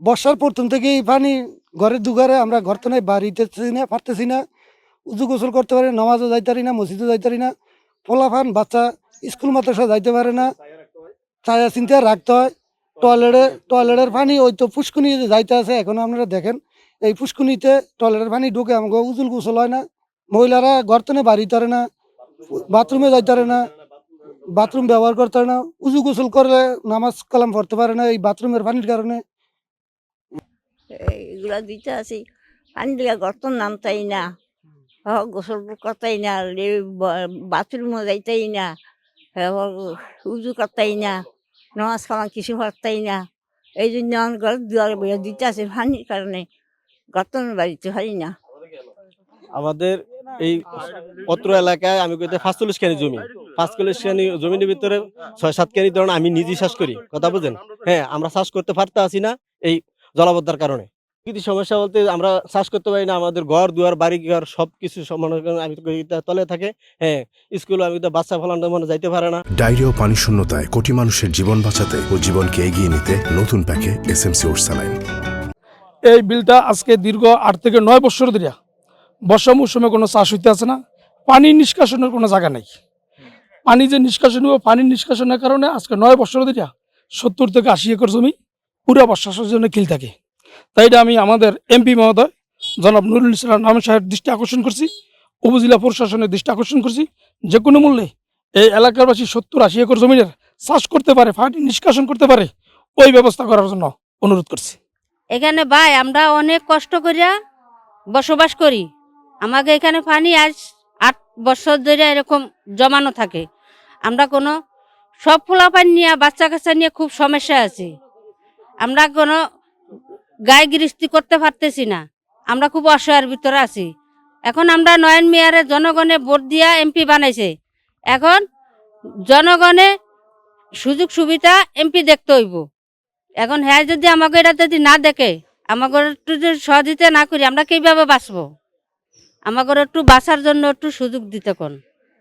বর্ষার প্রথম থেকে এই পানি ঘরের দুঘরে, আমরা ঘর তো নাই বাড়িতেছি না, পারতেছি না, উজু গোসল করতে পারি না, নামাজও যাইতে পারি না, মসজিদও যাইতে পারি না। পোলাপান বাচ্চা স্কুল মাদ্রাসা যাইতে পারে না, ছায়া চিন্তা রাখতে হয়। টয়লেটের পানি ওই তো পুষ্কুনি যাইতে আছে, এখন আপনারা দেখেন এই পুষ্কুনিতে টয়লেটের পানি ঢুকে আমাকে উজুল গোসল হয় না। মহিলারা ঘর তো বাড়িতে পারে না, বাথরুমে যাইতে পারে না, বাথরুম ব্যবহার করতে পারে না, উজু গোসল করলে নামাজ কালাম পড়তে পারে না এই বাথরুমের পানির কারণে। এইগুলা দিতে আছি পানি দিলে গর্তন নামতাই না, গোসল করতাই না, বাথরুমও যাইতাই না, উজু করতাই না, নামাজ কালাম কিছু করতাই না। এই জন্য আমার ঘর দুয়ার বইয়া দিতে আছে পানির কারণে গর্তনের বাড়িতে পারি না। আমাদের এই অত্র এলাকায় আমি কইতে ৪৫ খানি জমি, ৪৫ খানি জমির ভিতরে ৬-৭ খানি ধরুন আমি নিজে চাষ করি, কথা বুঝেন। হ্যাঁ, আমরা চাষ করতে পারতে আসি না এই জলাবদ্ধতার কারণে। কিছু সমস্যা বলতে আমরা চাষ করতে পারি না, আমাদের ঘর দুয়ার বাড়ি ঘর সবকিছু মনে করেন আমি তো তলে থাকে। হ্যাঁ, স্কুলে আমি তো বাচ্চা ফলানো মনে যাইতে পারে না। ডায়রিয়া ও পানি শূন্যতায় কোটি মানুষের জীবন বাঁচাতে ও জীবনকে এগিয়ে নিতে নতুন প্যাকে এসএমসি ওর স্যালাইন। এই বিলটা আজকে দীর্ঘ ৮ থেকে ৯ বছর ধরে বর্ষা মৌসুমে কোনো চাষ হইতে আছে না, পানি নিষ্কাশনের কোনো জায়গা নেই। পানি যে নিষ্কাশন হবে, পানির নিষ্কাশনের কারণে আজকে ৯ বছর ধরে ৭০ থেকে ৮০ একর জমি পুরো বর্ষার জন্য খিল থাকে। তাই এটা আমি আমাদের এমপি মহোদয় জনাব নুরুল ইসলাম নামের সাহেবের দৃষ্টি আকর্ষণ করছি, উপজেলা প্রশাসনের দৃষ্টি আকর্ষণ করছি, যে কোনো মূল্যে এই এলাকাবাসী ৭০-৮০ একর জমির চাষ করতে পারে, পানি নিষ্কাশন করতে পারে, ওই ব্যবস্থা করার জন্য অনুরোধ করছি। এখানে ভাই আমরা অনেক কষ্ট করিয়া বসবাস করি, আমাকে এখানে পানি আজ ৮ বছর ধরে এরকম জমানো থাকে। আমরা কোনো সব পোলাপান নিয়ে বাচ্চা কাচ্চা নিয়ে খুব সমস্যা আছি, আমরা কোনো গায়ে গৃহস্থী করতে পারতেছি না, আমরা খুব অসহায়ের ভিতরে আছি। এখন আমরা নয়ন মেয়ারে জনগণে ভোট দিয়া এমপি বানাইছে, এখন জনগণে সুযোগ সুবিধা এমপি দেখতে হইব। এখন হ্যাঁ যদি আমাকে এটা যদি না দেখে, আমাকে একটু যদি সহযোগিতা না করি, আমরা কিভাবে বাঁচবো? আমাকে একটু বাঁচার জন্য একটু সুযোগ দিতে কোন।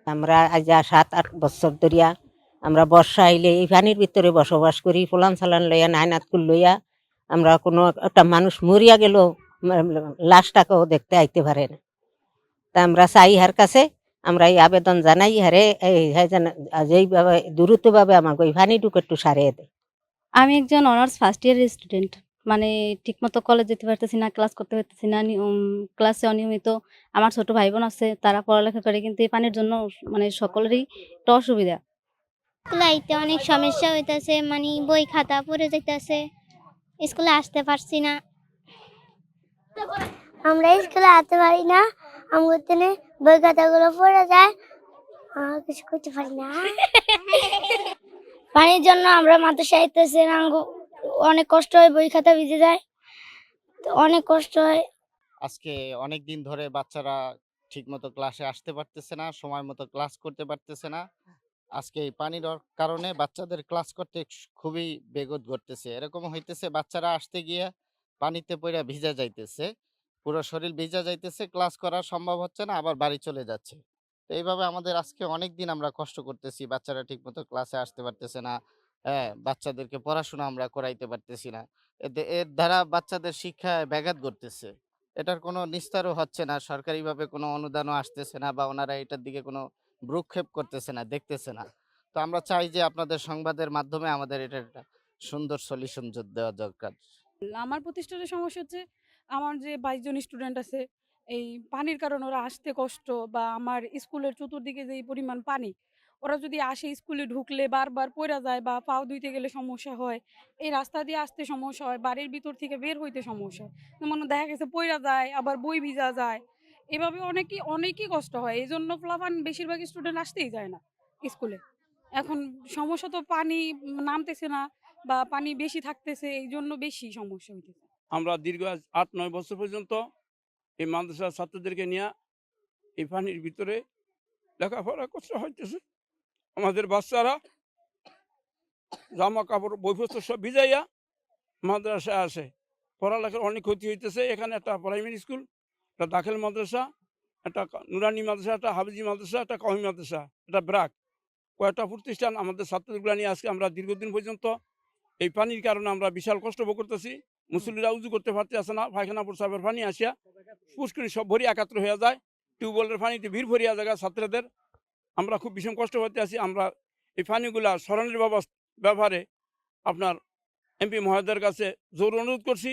আমরা আজ ৭-৮ বছর ধরিয়া আমরা বর্ষা আইলে এই পানির ভিতরে বসবাস করি, পোলান সালান লইয়া নাইনাতকুল লইয়া। আমরা কোনো একটা মানুষ মরিয়া গেল লাশটাকেও দেখতে আইতে পারে না। তা আমরা চাই হার কাছে, আমরা এই আবেদন জানাই হারে যেইভাবে দ্রুতভাবে আমাকে ওই পানিটুকু একটু সারিয়ে দেয়। আমি একজন অনার্স ফার্স্ট ইয়ারের স্টুডেন্ট, মানে ঠিকমতো কলেজ যেতে পারতেছি না, ক্লাস করতে পারতেছি না, ক্লাসে অনিয়মিত। আমার ছোট ভাই বোন আছে, তারা পড়ালেখা করে, কিন্তু এই পানির জন্য মানে সকলেরই একটা অসুবিধা। স্কুলাইতে অনেক সমস্যা হইতেছে, মানে বই খাতা পড়ে যাইতেছে, স্কুলে আসতে পারছি না। আমরা স্কুলে আসতে পারি না, আমাদের দিনে বই খাতাগুলো পড়ে যায়, কিছু করতে পারি না। পানির জন্য আমরা মাদ্রাসায় আইতেছি না, অনেক কষ্ট হয়, বই খাতা ভিজে যায়, অনেক কষ্ট হয়। আজকে অনেক দিন ধরে বাচ্চারা ঠিকমতো ক্লাসে আসতে পারতেছে না, সময় মতো ক্লাস করতে পারতেছে না। আজকে এই পানির কারণে বাচ্চাদের ক্লাস করতে খুবই বেগত ঘটতেছে। এরকম হইতেছে বাচ্চারা আসতে গিয়ে পানিতে পড়ে ভিজা যাইতেছে, পুরো শরীর ভিজা যাইতেছে, ক্লাস করা সম্ভব হচ্ছে না, আবার বাড়ি চলে যাচ্ছে। তো এইভাবে আমাদের আজকে অনেক দিন আমরা কষ্ট করতেছি, বাচ্চারা ঠিকমতো ক্লাসে আসতে পারতেছে না। হ্যাঁ, বাচ্চাদেরকে পড়াশোনা আমরা করাইতে পারতেছি না। এর দ্বারা বাচ্চাদের শিক্ষায় ব্যাঘাত ঘটতেছে। এটার কোনো নিস্তারও হচ্ছে না, সরকারিভাবে কোনো অনুদানও আসতেছে না, বা ওনারা এটার দিকে কোনো ভ্রুক্ষেপ করতেছে না, দেখতেছে না। তো আমরা চাই যে আপনাদের সংবাদের মাধ্যমে আমাদের এটার একটা সুন্দর সলিউশন দেওয়া দরকার। আমার প্রতিষ্ঠানের সমস্যা হচ্ছে, আমার যে ২২ জন স্টুডেন্ট আছে, এই পানির কারণে ওরা আসতে কষ্ট, বা আমার স্কুলের চতুর্দিকে যে পরিমাণ পানি, ওরা যদি আসে স্কুলে ঢুকলে বারবার পড়া যায়, বা পাও ধুইতে গেলে সমস্যা হয়, এই রাস্তা দিয়ে আসতে সমস্যা হয়, বাড়ির ভিতর থেকে বের হইতে সমস্যা হয়, যেমন দেখা গেছে পড়া যায়, আবার বই ভিজা যায়, এভাবে অনেকই কষ্ট হয়। এই জন্য প্লাবান বেশিরভাগ স্টুডেন্ট আসতেই যায় না স্কুলে। এখন সমস্যা তো পানি নামতেছে না, বা পানি বেশি থাকতেছে, এই জন্য বেশি সমস্যা হইতেছে। আমরা দীর্ঘ ৮-৯ বছর পর্যন্ত এই মাদ্রাসার ছাত্রদেরকে নিয়ে এই পানির ভিতরে লেখাপড়া কষ্ট হইতেছে। আমাদের বাচ্চারা জামা কাপড় বইপত্র সব ভিজাইয়া মাদ্রাসায় আসে, পড়ালেখার অনেক ক্ষতি হইতেছে। এখানে একটা প্রাইমারি স্কুল, একটা দাখিল মাদ্রাসা, একটা নুরানি মাদ্রাসা, একটা হাফিজি মাদ্রাসা, একটা কওমি মাদ্রাসা, একটা ব্রাক, কয়েকটা প্রতিষ্ঠান। আমাদের ছাত্রগুলো নিয়ে আজকে আমরা দীর্ঘদিন পর্যন্ত এই পানির কারণে আমরা বিশাল কষ্ট ভোগ করতেছি। মুসল্লিরা উজু করতে পারতেছে না, পায়খানা প্রস্রাবের পানি আসিয়া পুষ্করি সব ভরি একাত্র হয়ে যায়, টিউবওয়েলের পানিতে ভিড় ভরিয়া জায়গা ছাত্রদের। আমরা খুব ভীষণ কষ্ট করতে আছি। আমরা এই পানিগুলা সরানোর ব্যাপারে আপনার এমপি মহোদয়ের কাছে জোর অনুরোধ করছি।